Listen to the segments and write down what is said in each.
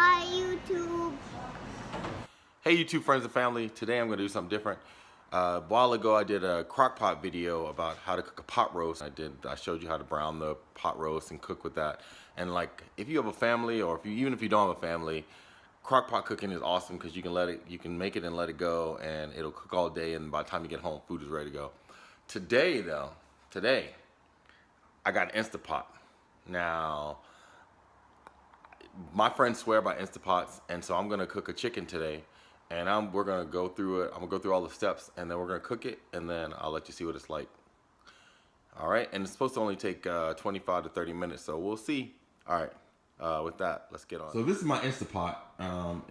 Hi YouTube. Hey YouTube friends and family, today I'm going to do something different. A while ago I did a crock pot video about how to cook a pot roast. I showed you how to brown the pot roast and cook with that. And like, if you have a family, or even if you don't have a family, crock pot cooking is awesome because you can make it and let it go, and it'll cook all day, and by the time you get home, food is ready to go. Today I got an Instapot. Now, my friends swear by Instapots, and so I'm gonna cook a chicken today, and we're gonna go through it. I'm gonna go through all the steps, and then we're gonna cook it, and then I'll let you see what it's like. All right, and it's supposed to only take 25 to 30 minutes, so we'll see. All right, with that, let's get on. So this is my Instapot.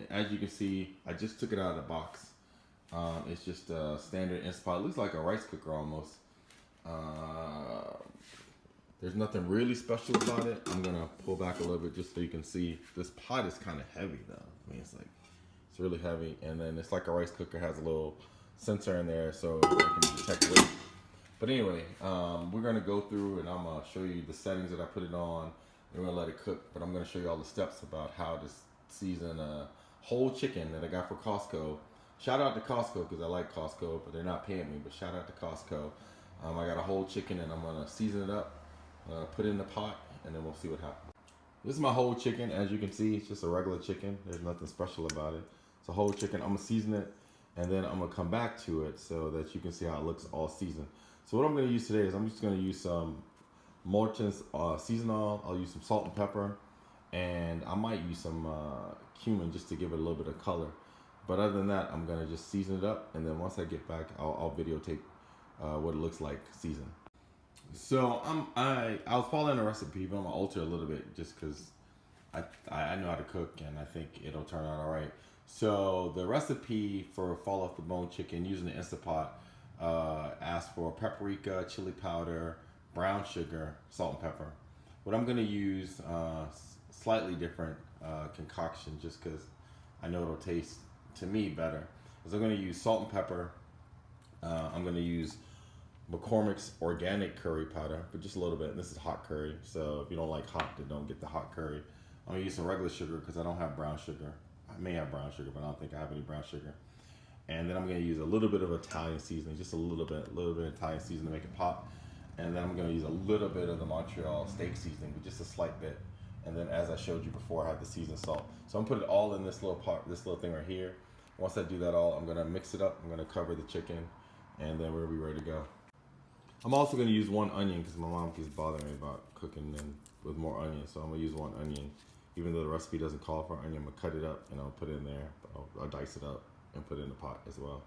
As you can see, I just took it out of the box. It's just a standard Instapot. It looks like a rice cooker almost. There's nothing really special about it. I'm gonna pull back a little bit just so you can see. This pot is kind of heavy though. I mean, it's really heavy, and then it's like a rice cooker. Has a little sensor in there so it can detect weight. But anyway, we're gonna go through and I'm gonna show you the settings that I put it on. We're gonna let it cook, but I'm gonna show you all the steps about how to season a whole chicken that I got for Costco. Shout out to Costco because I like Costco, but they're not paying me. But shout out to Costco. I got a whole chicken and I'm gonna season it up. Put it in the pot, and then we'll see what happens. This is my whole chicken. As you can see, it's just a regular chicken. There's nothing special about it. It's a whole chicken. I'm gonna season it, and then I'm gonna come back to it so that you can see how it looks all seasoned. So what I'm gonna use today is I'm just gonna use some Morton's season oil. I'll use some salt and pepper, and I might use some cumin just to give it a little bit of color. But other than that, I'm gonna just season it up, and then once I get back, I'll videotape what it looks like seasoned. So I was following a recipe, but I'm gonna alter a little bit just because I know how to cook and I think it'll turn out all right. So the recipe for fall off the bone chicken using the Instapot asks for paprika, chili powder, brown sugar, salt and pepper. What I'm gonna use slightly different concoction just because I know it'll taste to me better. Is I'm gonna use salt and pepper. I'm gonna use McCormick's organic curry powder, but just a little bit. This is hot curry, so if you don't like hot, then don't get the hot curry. I'm gonna use some regular sugar because I don't have brown sugar. I may have brown sugar, but I don't think I have any brown sugar. And then I'm gonna use a little bit of Italian seasoning, just a little bit of Italian seasoning to make it pop. And then I'm gonna use a little bit of the Montreal steak seasoning, but just a slight bit. And then, as I showed you before, I have the seasoned salt. So I'm gonna put it all in this little part, this little thing right here. Once I do that all, I'm gonna mix it up. I'm gonna cover the chicken, and then we'll be ready to go. I'm also going to use one onion because my mom keeps bothering me about cooking with more onion. So I'm going to use one onion. Even though the recipe doesn't call for onion, I'm going to cut it up and I'll put it in there. I'll dice it up and put it in the pot as well.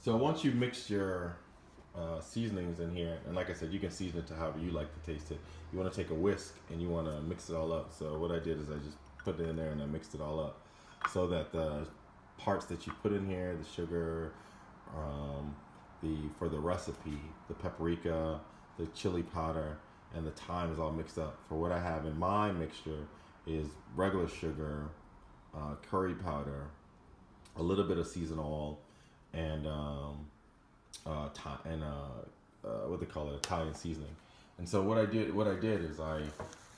So once you mix your seasonings in here, and like I said, you can season it to however you like to taste it. You want to take a whisk and you want to mix it all up. So what I did is I just put it in there and I mixed it all up so that the parts that you put in here, the sugar, for the recipe, the paprika, the chili powder, and the thyme is all mixed up. For what I have in my mixture is regular sugar, curry powder, a little bit of seasoned oil, and what they call it, Italian seasoning. And so what I did is I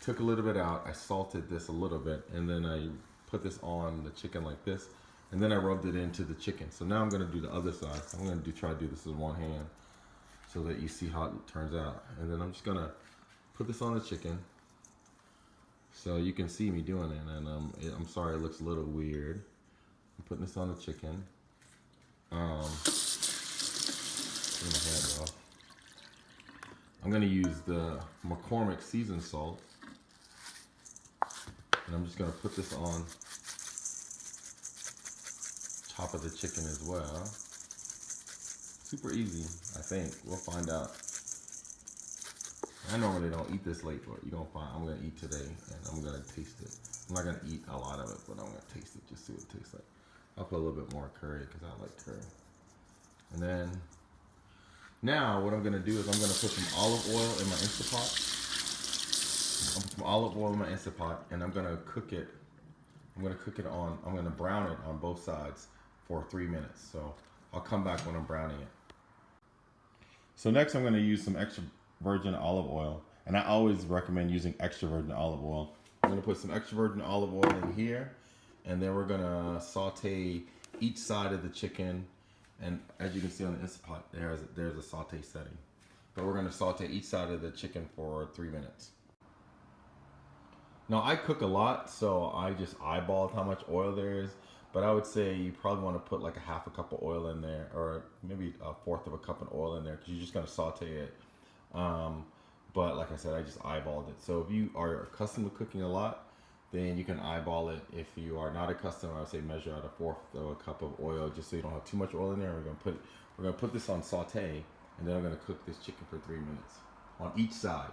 took a little bit out, I salted this a little bit, and then I put this on the chicken like this. And then I rubbed it into the chicken. So now I'm gonna do the other side. I'm gonna try to do this with one hand so that you see how it turns out. And then I'm just gonna put this on the chicken so you can see me doing it. And I'm sorry, it looks a little weird. I'm putting this on the chicken. I'm gonna use the McCormick seasoned salt. And I'm just gonna put this on top of the chicken as well. Super easy, I think. We'll find out. I normally don't eat this late, but you're gonna find I'm gonna eat today and I'm gonna taste it. I'm not gonna eat a lot of it, but I'm gonna taste it, just see what it tastes like. I'll put a little bit more curry because I like curry. And then now what I'm gonna do is I'm gonna put some olive oil in my Instapot. I'll put some olive oil in my Instapot and I'm gonna cook it. I'm gonna brown it on both sides for 3 minutes. So I'll come back when I'm browning it. So next I'm gonna use some extra virgin olive oil. And I always recommend using extra virgin olive oil. I'm gonna put some extra virgin olive oil in here, and then we're gonna saute each side of the chicken. And as you can see on the Instant Pot, there's a saute setting. But we're gonna saute each side of the chicken for 3 minutes. Now I cook a lot, so I just eyeballed how much oil there is. But I would say you probably want to put like a half a cup of oil in there, or maybe a fourth of a cup of oil in there, because you're just gonna saute it. But like I said, I just eyeballed it. So if you are accustomed to cooking a lot, then you can eyeball it. If you are not accustomed, I would say measure out a fourth of a cup of oil, just so you don't have too much oil in there. We're gonna put this on saute, and then I'm gonna cook this chicken for 3 minutes on each side.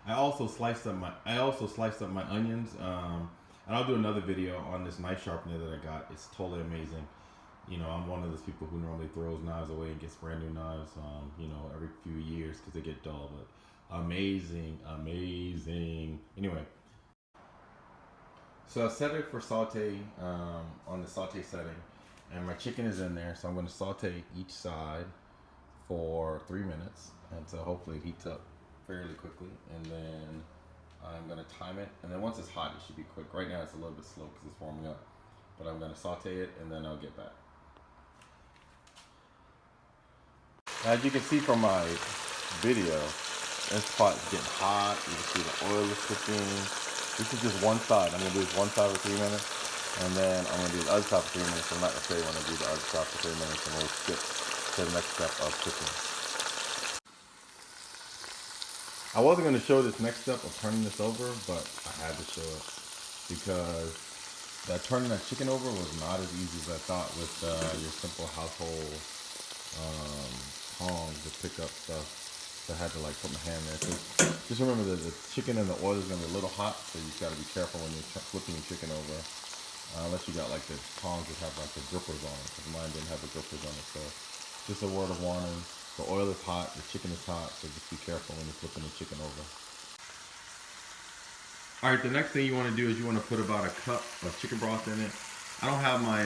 I also sliced up my onions, and I'll do another video on this knife sharpener that I got. It's totally amazing. You know, I'm one of those people who normally throws knives away and gets brand new knives, you know, every few years because they get dull. But amazing. Anyway, so I set it for saute on the saute setting, and my chicken is in there. So I'm going to saute each side for 3 minutes, and so hopefully it heats up fairly quickly. And then I'm going to time it, and then once it's hot, it should be quick. Right now it's a little bit slow because it's warming up, but I'm going to saute it, and then I'll get back. As you can see from my video, this pot is getting hot. You can see the oil is cooking. This is just one side. I'm going to do this one side for 3 minutes, and then I'm going to do the other side for 3 minutes. I'm not going to show you when I do the other side for 3 minutes, and we'll skip to the next step of cooking. I wasn't going to show this next step of turning this over, but I had to show it because turning that chicken over was not as easy as I thought with your simple household tongs to pick up stuff. So I had to like put my hand there. So just remember that the chicken and the oil is going to be a little hot, so you've got to be careful when you're flipping your chicken over. Unless you got like the tongs that have like the grippers on it, because mine didn't have the grippers on it. So just a word of warning. The oil is hot, the chicken is hot, so just be careful when you're flipping the chicken over. All right, the next thing you want to do is you want to put about a cup of chicken broth in it. I don't have my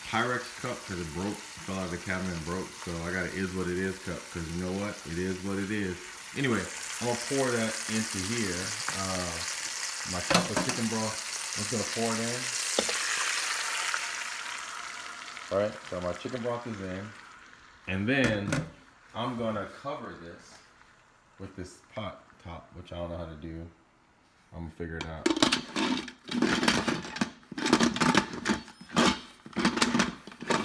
Pyrex cup because it broke, fell out of the cabinet and broke, so I got an is what it is cup, because you know what? It is what it is. Anyway, I'm going to pour that into here. My cup of chicken broth, I'm just going to pour it in. All right, so my chicken broth is in. And then I'm gonna cover this with this pot top, which I don't know how to do. I'm gonna figure it out.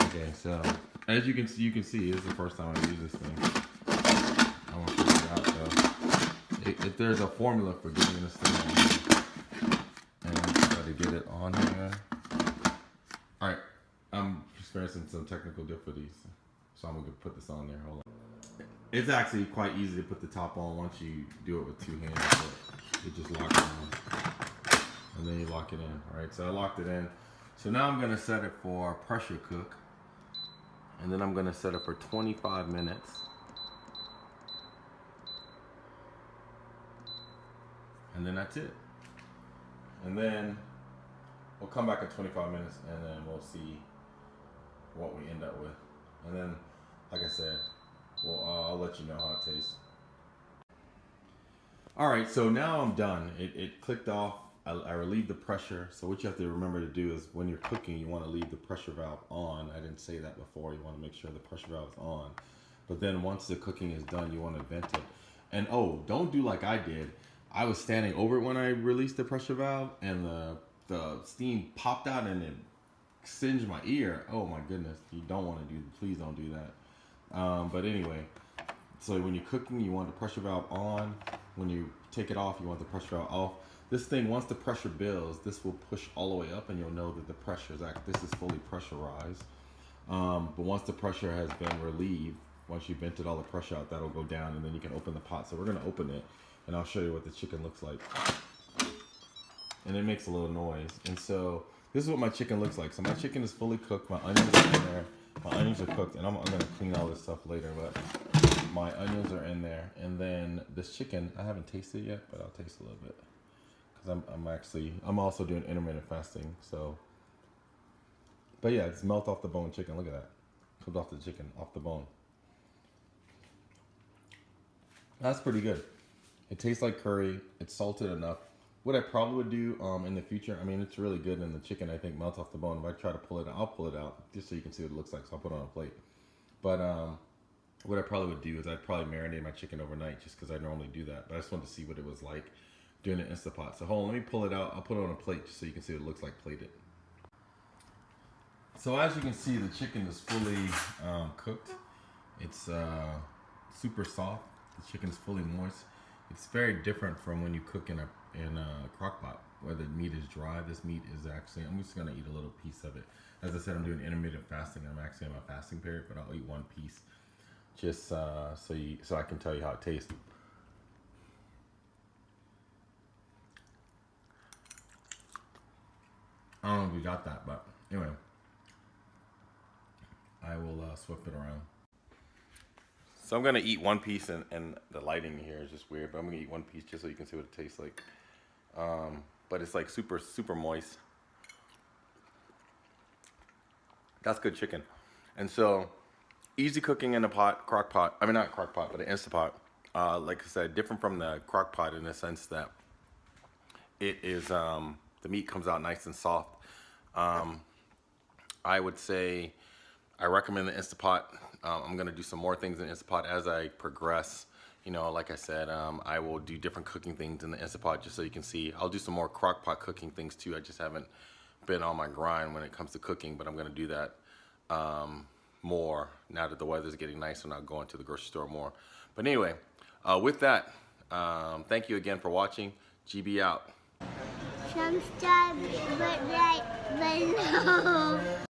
Okay, so as you can see, this is the first time I use this thing. I'm gonna figure it out. So if there's a formula for getting this thing on, and I'm try to get it on here. All right, I'm experiencing some technical difficulties. So I'm gonna put this on there. Hold on. It's actually quite easy to put the top on once you do it with 2 hands. But you just lock it on, and then you lock it in. All right. So I locked it in. So now I'm gonna set it for pressure cook, and then I'm gonna set it for 25 minutes. And then that's it. And then we'll come back in 25 minutes, and then we'll see what we end up with. And then, like I said, well, I'll let you know how it tastes. All right, so now I'm done. It clicked off. I relieved the pressure. So what you have to remember to do is when you're cooking, you want to leave the pressure valve on. I didn't say that before. You want to make sure the pressure valve is on. But then once the cooking is done, you want to vent it. And oh, don't do like I did. I was standing over it when I released the pressure valve, and the steam popped out and it singed my ear. Oh my goodness, you don't want to do, please don't do that. But anyway, so when you're cooking, you want the pressure valve on. When you take it off, you want the pressure valve off. This thing, once the pressure builds, this will push all the way up, and you'll know that the pressure is this is fully pressurized. But once the pressure has been relieved, once you vented all the pressure out, that'll go down, and then you can open the pot. So we're gonna open it, and I'll show you what the chicken looks like. And it makes a little noise. And so this is what my chicken looks like. So my chicken is fully cooked. My onions are in there. My onions are cooked, and I'm gonna clean all this stuff later, but my onions are in there. And then this chicken, I haven't tasted it yet, but I'll taste a little bit. Because I'm also doing intermittent fasting, so. But yeah, it's melt off the bone chicken. Look at that. Comes off the chicken, off the bone. That's pretty good. It tastes like curry. It's salted enough. What I probably would do in the future, I mean, it's really good, and the chicken, I think, melts off the bone. If I try to pull it out, I'll pull it out just so you can see what it looks like. So I'll put it on a plate. But what I probably would do is I'd probably marinate my chicken overnight just because I normally do that. But I just wanted to see what it was like doing an Instapot. So hold on, let me pull it out. I'll put it on a plate just so you can see what it looks like plated. So as you can see, the chicken is fully cooked. It's super soft. The chicken is fully moist. It's very different from when you cook in a crock pot where the meat is dry. This meat is actually, I'm just gonna eat a little piece of it. As I said, I'm doing intermittent fasting. I'm actually in my fasting period, but I'll eat one piece just so I can tell you how it tastes. I don't know if you got that, but anyway, I will swip it around. So I'm gonna eat one piece, and the lighting here is just weird, but I'm gonna eat one piece just so you can see what it tastes like. But it's like super, super moist. That's good chicken. And so, easy cooking in a pot, crock pot. I mean, not crock pot, but an Instapot. Like I said, different from the crock pot in the sense that it is, the meat comes out nice and soft. I would say, I recommend the Instapot. I'm gonna do some more things in Instapot as I progress. You know, like I said, I will do different cooking things in the Instapot just so you can see. I'll do some more crock pot cooking things too. I just haven't been on my grind when it comes to cooking, but I'm gonna do that more now that the weather's getting nicer and I'll go into the grocery store more. But anyway, with that, thank you again for watching. GB out. Subscribe right below.